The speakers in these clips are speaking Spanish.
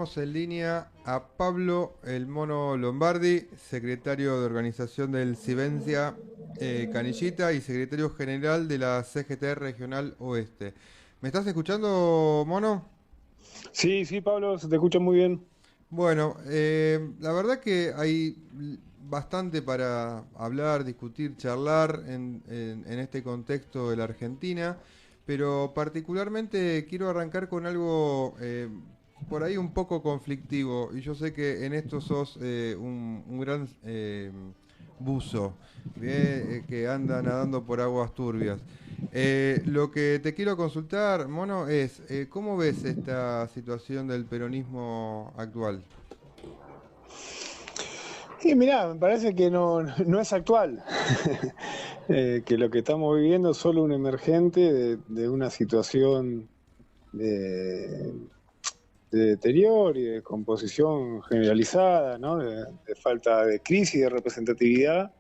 tenemos en línea a Pablo El Mono Lombardi, secretario de organización del Civencia Canillita y secretario general de la CGT Regional Oeste. ¿Me estás escuchando, Mono? Sí, sí, Pablo, se te escucha muy bien. Bueno, la verdad que hay bastante para hablar, discutir, charlar en este contexto de la Argentina, pero particularmente quiero arrancar con algo por ahí un poco conflictivo, y yo sé que en esto sos un gran buzo, que anda nadando por aguas turbias. Lo que te quiero consultar, Mono, es ¿cómo ves esta situación del peronismo actual? Y mirá, me parece que no es actual, que lo que estamos viviendo es solo un emergente de una situación de, de deterioro y de composición generalizada, ¿no? De falta de crisis de representatividad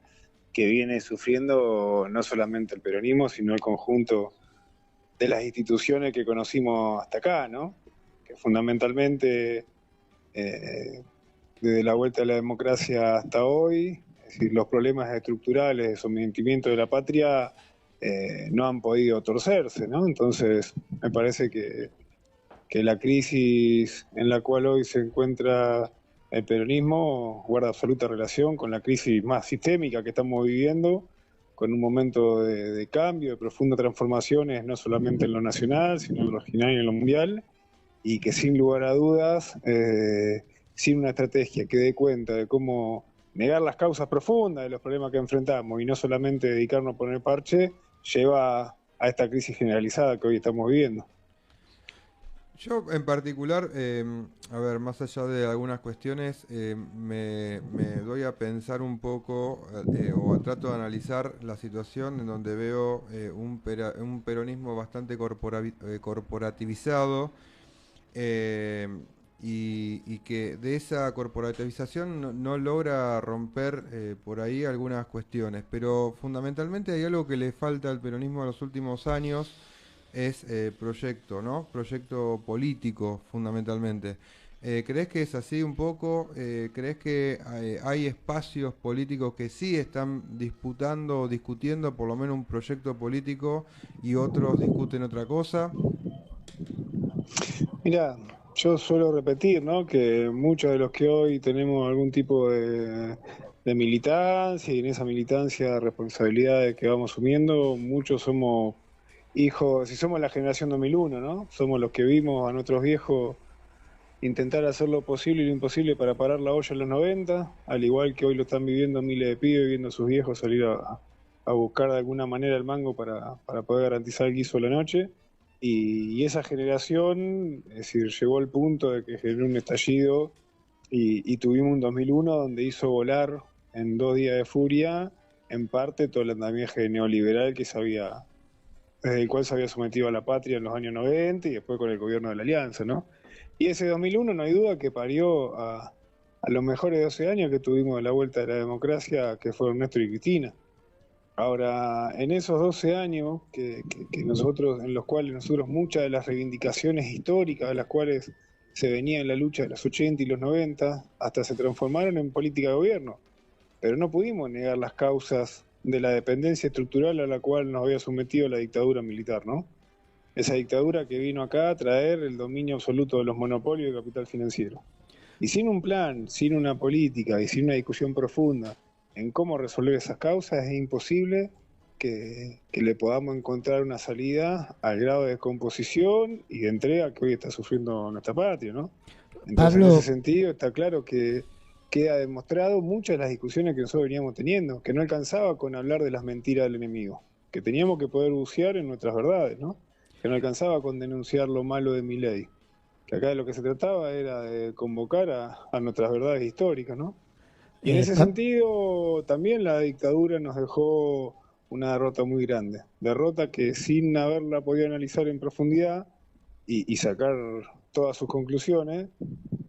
que viene sufriendo no solamente el peronismo, sino el conjunto de las instituciones que conocimos hasta acá, ¿no? Que fundamentalmente eh, desde la vuelta de la democracia hasta hoy, es decir, los problemas estructurales de sometimiento de la patria no han podido torcerse, ¿no? Entonces, me parece que la crisis en la cual hoy se encuentra el peronismo guarda absoluta relación con la crisis más sistémica que estamos viviendo, con un momento de cambio, de profunda transformaciones, no solamente en lo nacional, sino en lo regional y en lo mundial, y que sin lugar a dudas, sin una estrategia que dé cuenta de cómo negar las causas profundas de los problemas que enfrentamos y no solamente dedicarnos a poner parche, lleva a esta crisis generalizada que hoy estamos viviendo. Yo en particular, a ver, más allá de algunas cuestiones, me doy a pensar un poco trato de analizar la situación en donde veo un peronismo bastante corporativizado, eh, y que de esa corporativización no logra romper por ahí algunas cuestiones, pero fundamentalmente hay algo que le falta al peronismo en los últimos años, es proyecto, ¿no? Proyecto político, fundamentalmente. ¿Crees que es así un poco? ¿Crees que hay espacios políticos que sí están disputando o discutiendo por lo menos un proyecto político y otros discuten otra cosa? Mira, yo suelo repetir, ¿no? Que muchos de los que hoy tenemos algún tipo de militancia y en esa militancia responsabilidades que vamos asumiendo, muchos somos hijos, si somos la generación 2001, ¿no? Somos los que vimos a nuestros viejos intentar hacer lo posible y lo imposible para parar la olla en los 90, al igual que hoy lo están viviendo miles de pibes, viendo a sus viejos salir a buscar de alguna manera el mango para poder garantizar el guiso de la noche. Y esa generación, es decir, llegó al punto de que generó un estallido y tuvimos un 2001 donde hizo volar en 2 días de furia, en parte, todo el andamiaje neoliberal desde el cual se había sometido a la patria en los años 90 y después con el gobierno de la Alianza, ¿no? Y ese 2001 no hay duda que parió a los mejores 12 años que tuvimos de la vuelta de la democracia, que fueron Néstor y Cristina. Ahora, en esos 12 años que nosotros, en los cuales nosotros muchas de las reivindicaciones históricas de las cuales se venía en la lucha de los 80 y los 90, hasta se transformaron en política de gobierno, pero no pudimos negar las causas de la dependencia estructural a la cual nos había sometido la dictadura militar, ¿no? Esa dictadura que vino acá a traer el dominio absoluto de los monopolios de capital financiero. Y sin un plan, sin una política y sin una discusión profunda en cómo resolver esas causas, es imposible que le podamos encontrar una salida al grado de descomposición y de entrega que hoy está sufriendo nuestra patria, ¿no? Entonces, en ese Pablo, sentido, está claro que queda demostrado muchas de las discusiones que nosotros veníamos teniendo, que no alcanzaba con hablar de las mentiras del enemigo, que teníamos que poder bucear en nuestras verdades, ¿no? Que no alcanzaba con denunciar lo malo de mi ley, que acá de lo que se trataba era de convocar a nuestras verdades históricas, ¿no? Y en ese Pa- sentido, también la dictadura nos dejó una derrota muy grande, derrota que sin haberla podido analizar en profundidad y sacar todas sus conclusiones,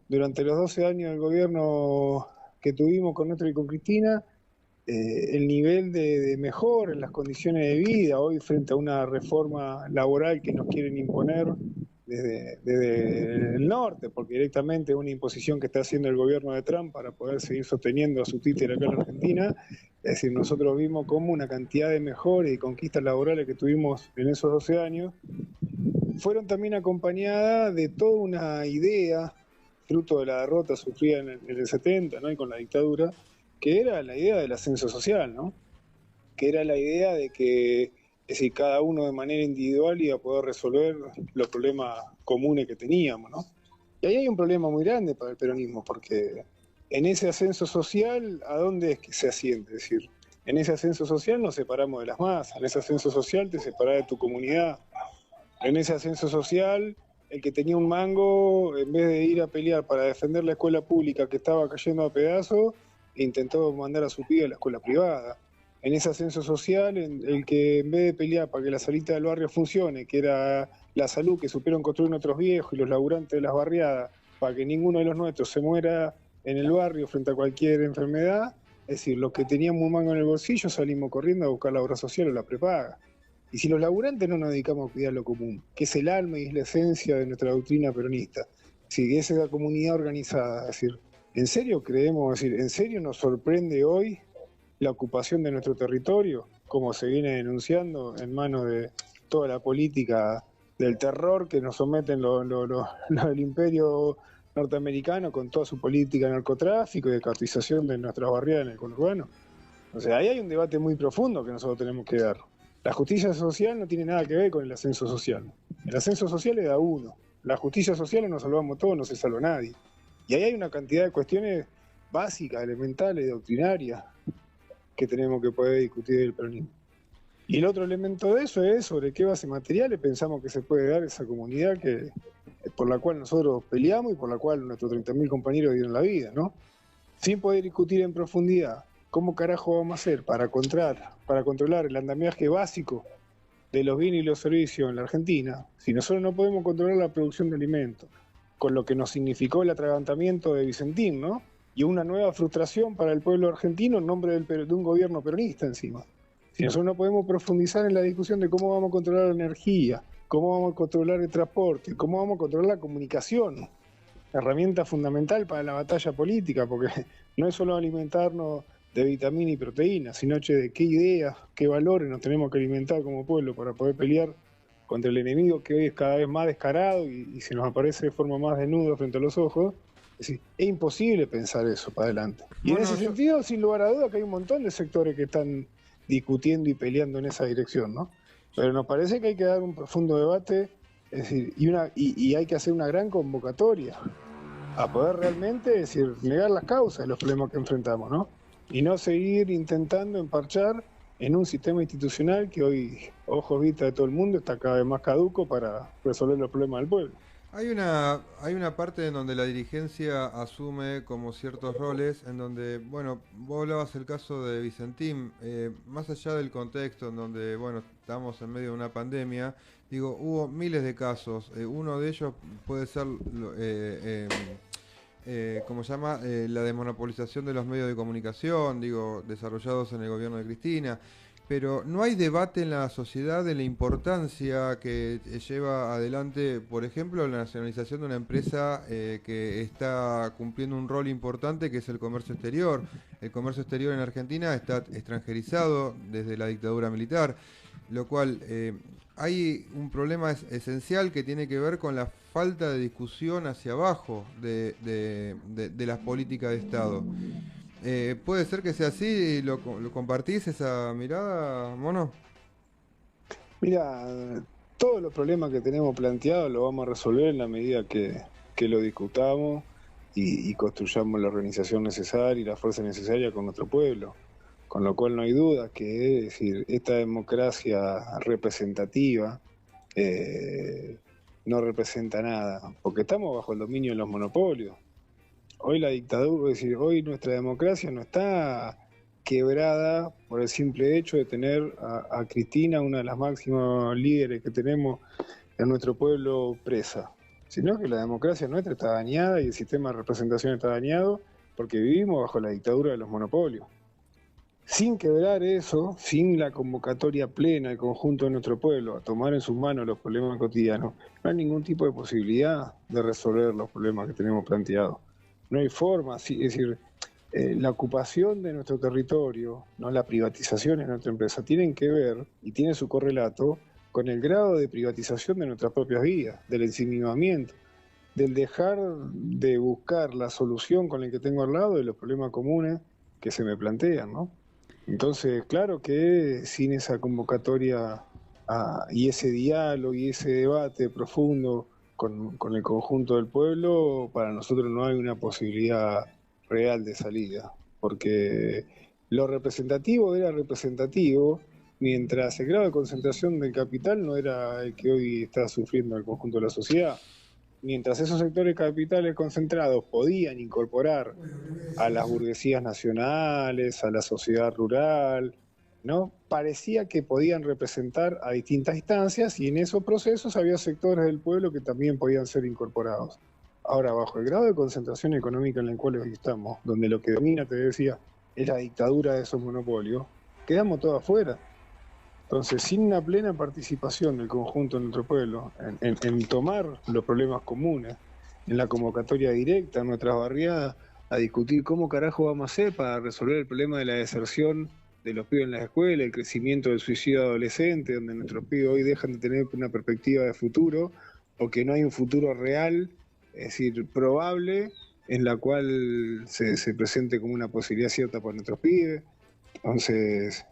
durante los 12 años del gobierno que tuvimos con Néstor y con Cristina, el nivel de mejora en las condiciones de vida hoy frente a una reforma laboral que nos quieren imponer desde el norte, porque directamente es una imposición que está haciendo el gobierno de Trump para poder seguir sosteniendo a su títere acá en la Argentina. Es decir, nosotros vimos como una cantidad de mejoras y conquistas laborales que tuvimos en esos 12 años fueron también acompañadas de toda una idea, fruto de la derrota sufrida en el 70, ¿no? Y con la dictadura, que era la idea del ascenso social, ¿no? Que era la idea de que, es decir, cada uno de manera individual iba a poder resolver los problemas comunes que teníamos, ¿no? Y ahí hay un problema muy grande para el peronismo, porque en ese ascenso social, ¿a dónde es que se asciende? Es decir, en ese ascenso social nos separamos de las masas, en ese ascenso social te separás de tu comunidad, en ese ascenso social el que tenía un mango, en vez de ir a pelear para defender la escuela pública que estaba cayendo a pedazos, intentó mandar a su pibe a la escuela privada. En ese ascenso social, el que en vez de pelear para que la salita del barrio funcione, que era la salud que supieron construir nuestros viejos y los laburantes de las barriadas, para que ninguno de los nuestros se muera en el barrio frente a cualquier enfermedad, es decir, los que teníamos un mango en el bolsillo salimos corriendo a buscar la obra social o la prepaga. Y si los laburantes no nos dedicamos a cuidar lo común, que es el alma y es la esencia de nuestra doctrina peronista, si es esa comunidad organizada, es decir, ¿en serio creemos, es decir, en serio nos sorprende hoy la ocupación de nuestro territorio, como se viene denunciando en manos de toda la política del terror que nos someten el imperio norteamericano con toda su política de narcotráfico y de cautización de nuestras barriadas en el conurbano? O sea, ahí hay un debate muy profundo que nosotros tenemos que dar. La justicia social no tiene nada que ver con el ascenso social. El ascenso social le da uno. La justicia social o nos salvamos todos, no se salva nadie. Y ahí hay una cantidad de cuestiones básicas, elementales, doctrinarias, que tenemos que poder discutir del peronismo. Y el otro elemento de eso es sobre qué base materiales pensamos que se puede dar esa comunidad por la cual nosotros peleamos y por la cual nuestros 30.000 compañeros dieron la vida, ¿no? Sin poder discutir en profundidad cómo carajo vamos a hacer para controlar el andamiaje básico de los bienes y los servicios en la Argentina, si nosotros no podemos controlar la producción de alimentos, con lo que nos significó el atragantamiento de Vicentín, ¿no? Y una nueva frustración para el pueblo argentino en nombre de un gobierno peronista encima. Si nosotros no podemos profundizar en la discusión de cómo vamos a controlar la energía, cómo vamos a controlar el transporte, cómo vamos a controlar la comunicación, herramienta fundamental para la batalla política, porque no es solo alimentarnos de vitamina y proteínas, sino de qué ideas, qué valores nos tenemos que alimentar como pueblo para poder pelear contra el enemigo que hoy es cada vez más descarado y se nos aparece de forma más desnuda frente a los ojos. Es decir, es imposible pensar eso para adelante. Y en ese sentido, sin lugar a duda, que hay un montón de sectores que están discutiendo y peleando en esa dirección, ¿no? Pero nos parece que hay que dar un profundo debate, es decir, y hay que hacer una gran convocatoria a poder realmente, es decir, negar las causas de los problemas que enfrentamos, ¿no? Y no seguir intentando emparchar en un sistema institucional que hoy, ojos vista de todo el mundo, está cada vez más caduco para resolver los problemas del pueblo. Hay una parte en donde la dirigencia asume como ciertos roles, en donde, bueno, vos hablabas el caso de Vicentín, más allá del contexto en donde, bueno, estamos en medio de una pandemia, digo, hubo miles de casos, uno de ellos puede ser, ¿cómo se llama? La desmonopolización de los medios de comunicación, digo, desarrollados en el gobierno de Cristina. Pero no hay debate en la sociedad de la importancia que lleva adelante, por ejemplo, la nacionalización de una empresa que está cumpliendo un rol importante, que es el comercio exterior. El comercio exterior en Argentina está extranjerizado desde la dictadura militar, lo cual hay un problema esencial que tiene que ver con la falta de discusión hacia abajo de las políticas de Estado. ¿Puede ser que sea así? ¿Lo compartís esa mirada, Mono? Mira, todos los problemas que tenemos planteados los vamos a resolver en la medida que lo discutamos y construyamos la organización necesaria y la fuerza necesaria con nuestro pueblo. Con lo cual no hay duda que, es decir, esta democracia representativa no representa nada, porque estamos bajo el dominio de los monopolios. Hoy la dictadura, es decir, hoy nuestra democracia no está quebrada por el simple hecho de tener a Cristina, una de las máximas líderes que tenemos en nuestro pueblo, presa, sino que la democracia nuestra está dañada y el sistema de representación está dañado porque vivimos bajo la dictadura de los monopolios. Sin quebrar eso, sin la convocatoria plena del conjunto de nuestro pueblo a tomar en sus manos los problemas cotidianos, no hay ningún tipo de posibilidad de resolver los problemas que tenemos planteados. No hay forma, es decir, la ocupación de nuestro territorio, no la privatización de nuestra empresa, tienen que ver, y tiene su correlato, con el grado de privatización de nuestras propias vidas, del ensimismamiento, del dejar de buscar la solución con el que tengo al lado de los problemas comunes que se me plantean, ¿no? Entonces, claro que sin esa convocatoria y ese diálogo y ese debate profundo con el conjunto del pueblo, para nosotros no hay una posibilidad real de salida, porque lo representativo era representativo, mientras el grado de concentración del capital no era el que hoy está sufriendo el conjunto de la sociedad. Mientras esos sectores capitales concentrados podían incorporar a las burguesías nacionales, a la sociedad rural, ¿no? Parecía que podían representar a distintas instancias y en esos procesos había sectores del pueblo que también podían ser incorporados. Ahora, bajo el grado de concentración económica en el cual hoy estamos, donde lo que domina, te decía, es la dictadura de esos monopolios, quedamos todos afuera. Entonces, sin una plena participación del conjunto de nuestro pueblo en tomar los problemas comunes, en la convocatoria directa en nuestras barriadas, a discutir cómo carajo vamos a hacer para resolver el problema de la deserción de los pibes en la escuela, el crecimiento del suicidio adolescente, donde nuestros pibes hoy dejan de tener una perspectiva de futuro, o que no hay un futuro real, es decir, probable, en la cual se presente como una posibilidad cierta para nuestros pibes. Entonces,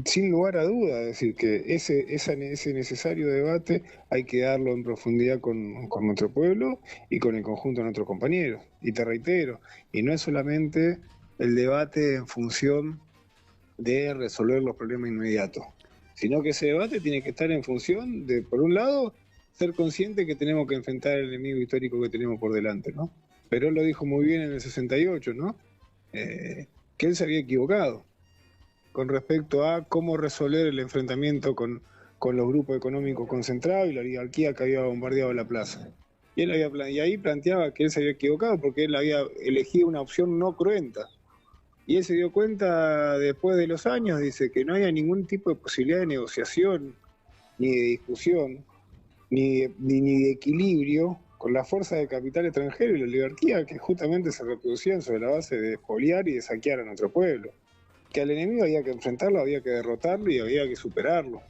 sin lugar a duda, es decir, que ese necesario debate hay que darlo en profundidad con nuestro pueblo y con el conjunto de nuestros compañeros. Y te reitero, y no es solamente el debate en función de resolver los problemas inmediatos, sino que ese debate tiene que estar en función de, por un lado, ser consciente que tenemos que enfrentar el enemigo histórico que tenemos por delante, ¿no? Pero él lo dijo muy bien en el 68, ¿no? Que él se había equivocado con respecto a cómo resolver el enfrentamiento con los grupos económicos concentrados y la oligarquía que había bombardeado la plaza. Y ahí planteaba que él se había equivocado porque él había elegido una opción no cruenta. Y él se dio cuenta después de los años, dice, que no había ningún tipo de posibilidad de negociación, ni de discusión, ni de equilibrio con la fuerza del capital extranjero y la oligarquía que justamente se reproducían sobre la base de expoliar y de saquear a nuestro pueblo. Que al enemigo había que enfrentarlo, había que derrotarlo y había que superarlo.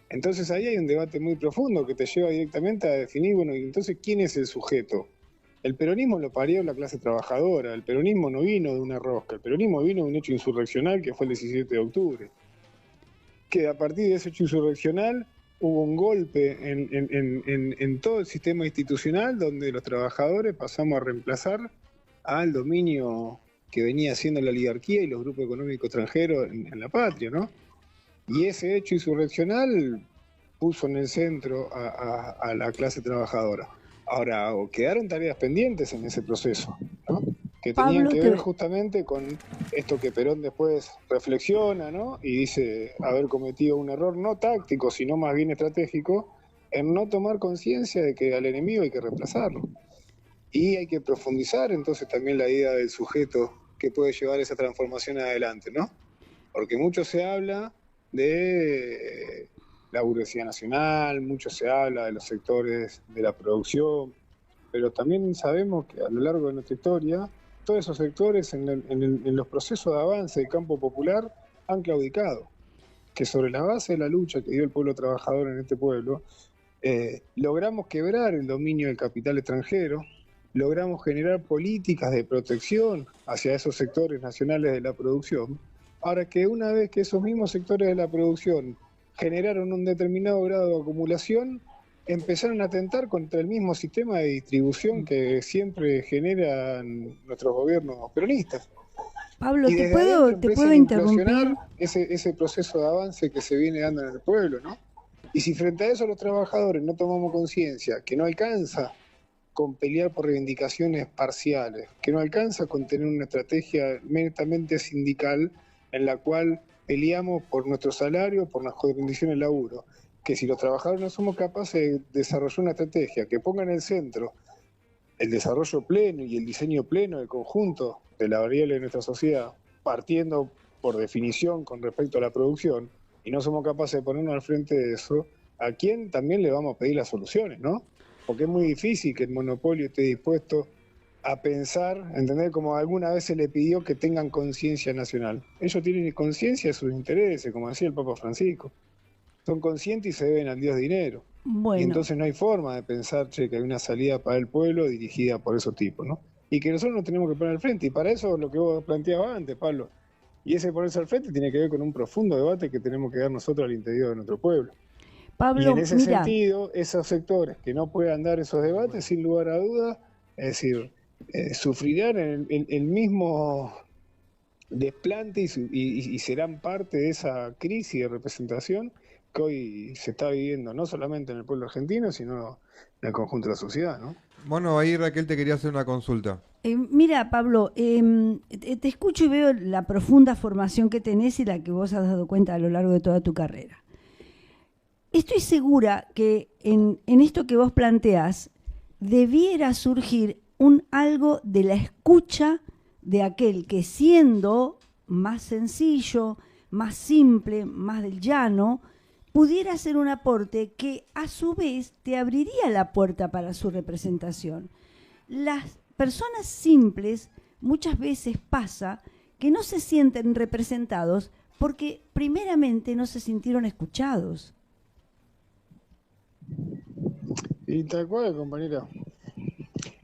Entonces ahí hay un debate muy profundo que te lleva directamente a definir, bueno, entonces, ¿quién es el sujeto? El peronismo lo parió la clase trabajadora, el peronismo no vino de una rosca, el peronismo vino de un hecho insurreccional que fue el 17 de octubre. Que a partir de ese hecho insurreccional hubo un golpe en todo el sistema institucional donde los trabajadores pasamos a reemplazar al dominio que venía haciendo la oligarquía y los grupos económicos extranjeros en la patria, ¿no? Y ese hecho insurreccional puso en el centro a la clase trabajadora. Ahora, quedaron tareas pendientes en ese proceso, ¿no? Que tenían que ver justamente con esto que Perón después reflexiona, ¿no? Y dice haber cometido un error no táctico, sino más bien estratégico, en no tomar conciencia de que al enemigo hay que reemplazarlo. Y hay que profundizar entonces también la idea del sujeto que puede llevar esa transformación adelante, ¿no? Porque mucho se habla de la burguesía nacional, mucho se habla de los sectores de la producción, pero también sabemos que a lo largo de nuestra historia, todos esos sectores en los procesos de avance del campo popular han claudicado, que sobre la base de la lucha que dio el pueblo trabajador en este pueblo, logramos quebrar el dominio del capital extranjero, logramos generar políticas de protección hacia esos sectores nacionales de la producción, para que una vez que esos mismos sectores de la producción generaron un determinado grado de acumulación, empezaron a atentar contra el mismo sistema de distribución que siempre generan nuestros gobiernos peronistas. Pablo, ¿te puedo interrumpir? Ese proceso de avance que se viene dando en el pueblo, ¿no? Y si frente a eso los trabajadores no tomamos conciencia que no alcanza con pelear por reivindicaciones parciales, que no alcanza con tener una estrategia netamente sindical en la cual peleamos por nuestro salario, por nuestras condiciones de laburo, que si los trabajadores no somos capaces de desarrollar una estrategia que ponga en el centro el desarrollo pleno y el diseño pleno del conjunto de la variable de nuestra sociedad, partiendo por definición con respecto a la producción, y no somos capaces de ponernos al frente de eso, ¿a quién también le vamos a pedir las soluciones, no? Porque es muy difícil que el monopolio esté dispuesto a pensar, entender como alguna vez se le pidió que tengan conciencia nacional. Ellos tienen conciencia de sus intereses, como decía el Papa Francisco. Son conscientes y se deben al Dios dinero. Bueno. Y entonces no hay forma de pensar, che, que hay una salida para el pueblo dirigida por esos tipos, ¿no? Y que nosotros nos tenemos que poner al frente. Y para eso lo que vos planteabas antes, Pablo. Y ese ponerse al frente tiene que ver con un profundo debate que tenemos que dar nosotros al interior de nuestro pueblo. Pablo, y en ese sentido, esos sectores que no puedan dar esos debates, sin lugar a dudas, es decir, sufrirán el mismo desplante y serán parte de esa crisis de representación que hoy se está viviendo, no solamente en el pueblo argentino, sino en el conjunto de la sociedad, ¿no? Bueno, ahí Raquel te quería hacer una consulta. Mira, Pablo, te escucho y veo la profunda formación que tenés y la que vos has dado cuenta a lo largo de toda tu carrera. Estoy segura que en esto que vos planteás debiera surgir algo de la escucha de aquel que, siendo más sencillo, más simple, más del llano, pudiera hacer un aporte que a su vez te abriría la puerta para su representación. Las personas simples muchas veces pasa que no se sienten representados porque primeramente no se sintieron escuchados. Y tal cual, compañera.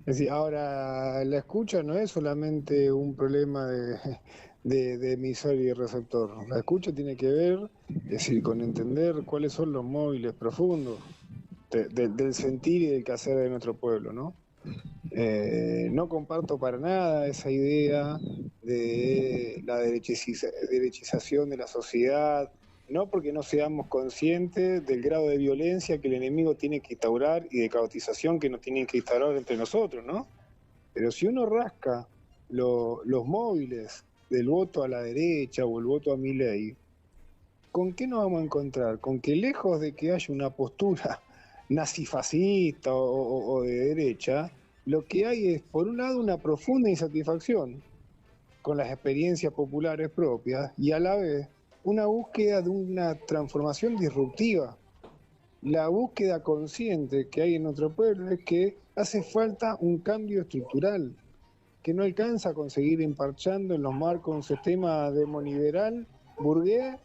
Es decir, ahora la escucha no es solamente un problema de emisor y de receptor. La escucha tiene que ver, es decir, con entender cuáles son los móviles profundos del sentir y del quehacer de nuestro pueblo, ¿no? No comparto para nada esa idea de la derechización de la sociedad, no porque no seamos conscientes del grado de violencia que el enemigo tiene que instaurar y de caotización que nos tiene que instaurar entre nosotros, ¿no? Pero si uno rasca los móviles del voto a la derecha o el voto a Milei, ¿con qué nos vamos a encontrar? Con que lejos de que haya una postura nazifascista o de derecha, lo que hay es, por un lado, una profunda insatisfacción con las experiencias populares propias y a la vez una búsqueda de una transformación disruptiva. La búsqueda consciente que hay en nuestro pueblo es que hace falta un cambio estructural, que no alcanza a conseguir emparchando en los marcos un sistema demoliberal, burgués,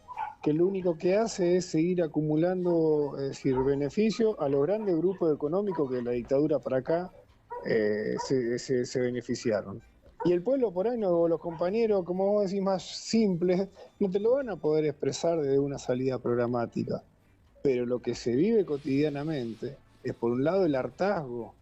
que lo único que hace es seguir acumulando, es decir, beneficios a los grandes grupos económicos que de la dictadura para acá se beneficiaron. Y el pueblo por ahí, no, los compañeros, como vos decís, más simples, no te lo van a poder expresar desde una salida programática. Pero lo que se vive cotidianamente es, por un lado, el hartazgo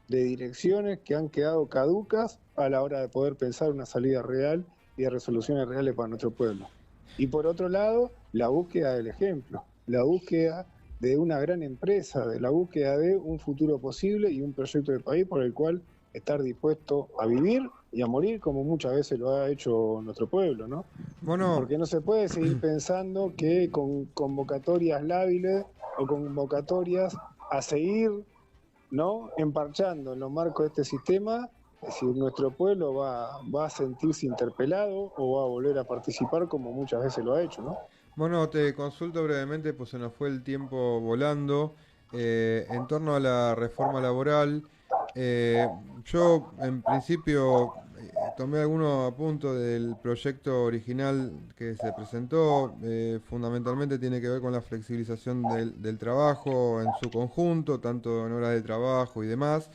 de direcciones que han quedado caducas a la hora de poder pensar una salida real y de resoluciones reales para nuestro pueblo. Y por otro lado, la búsqueda del ejemplo, la búsqueda de una gran empresa, de la búsqueda de un futuro posible y un proyecto de país por el cual estar dispuesto a vivir y a morir, como muchas veces lo ha hecho nuestro pueblo, ¿no? Bueno, porque no se puede seguir pensando que con convocatorias lábiles o convocatorias a seguir, ¿no?, emparchando en los marcos de este sistema, es decir, nuestro pueblo va a sentirse interpelado o va a volver a participar como muchas veces lo ha hecho, ¿no? Bueno, te consulto brevemente, pues se nos fue el tiempo volando. En torno a la reforma laboral, yo en principio tomé algunos apuntes del proyecto original que se presentó. Fundamentalmente tiene que ver con la flexibilización del trabajo en su conjunto, tanto en horas de trabajo y demás.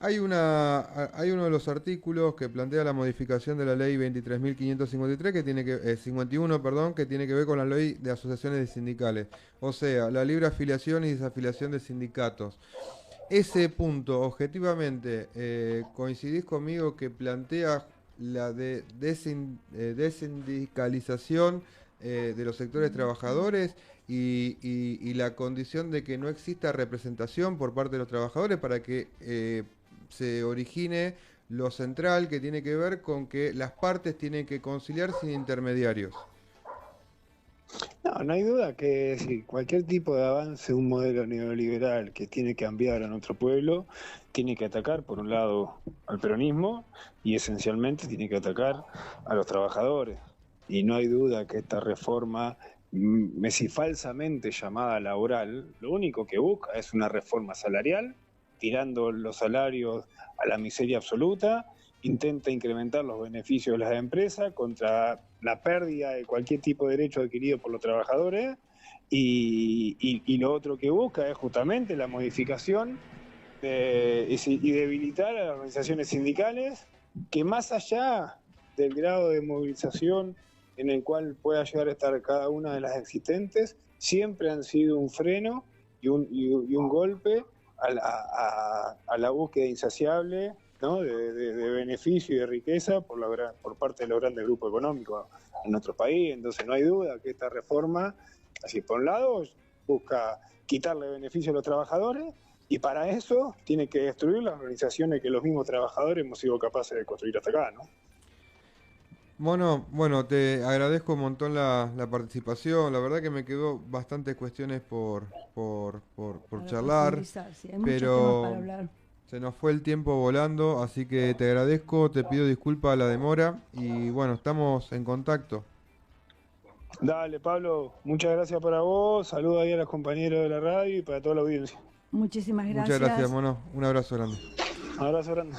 Hay uno de los artículos que plantea la modificación de la ley 23.553 que tiene que 51, perdón, que tiene que ver con la ley de asociaciones sindicales, o sea, la libre afiliación y desafiliación de sindicatos. Ese punto, objetivamente, ¿coincidís conmigo que plantea la desindicalización de los sectores trabajadores y la condición de que no exista representación por parte de los trabajadores para que se origine lo central, que tiene que ver con que las partes tienen que conciliar sin intermediarios? No hay duda que sí, cualquier tipo de avance de un modelo neoliberal que tiene que cambiar a nuestro pueblo, tiene que atacar, por un lado, al peronismo y esencialmente tiene que atacar a los trabajadores. y no hay duda que esta reforma, si falsamente llamada laboral, lo único que busca es una reforma salarial, tirando los salarios a la miseria absoluta, intenta incrementar los beneficios de las empresas contra la pérdida de cualquier tipo de derecho adquirido por los trabajadores, y lo otro que busca es justamente la modificación y debilitar a las organizaciones sindicales, que más allá del grado de movilización en el cual pueda llegar a estar cada una de las existentes, siempre han sido un freno y un golpe a la búsqueda insaciable, ¿no?, de beneficio y de riqueza por parte de los grandes grupos económicos en nuestro país. Entonces no hay duda que esta reforma, así por un lado, busca quitarle beneficio a los trabajadores, y para eso tiene que destruir las organizaciones que los mismos trabajadores hemos sido capaces de construir hasta acá, ¿no? Bueno, te agradezco un montón la participación. La verdad que me quedó bastantes cuestiones por charlar, Sí, hay muchos temas pero para hablar. se nos fue el tiempo volando, así que te agradezco, te pido disculpas a la demora y bueno, estamos en contacto. Dale, Pablo, muchas gracias para vos, saludos ahí a los compañeros de la radio y para toda la audiencia. Muchísimas gracias. Muchas gracias, mono. Un abrazo grande. Un abrazo grande.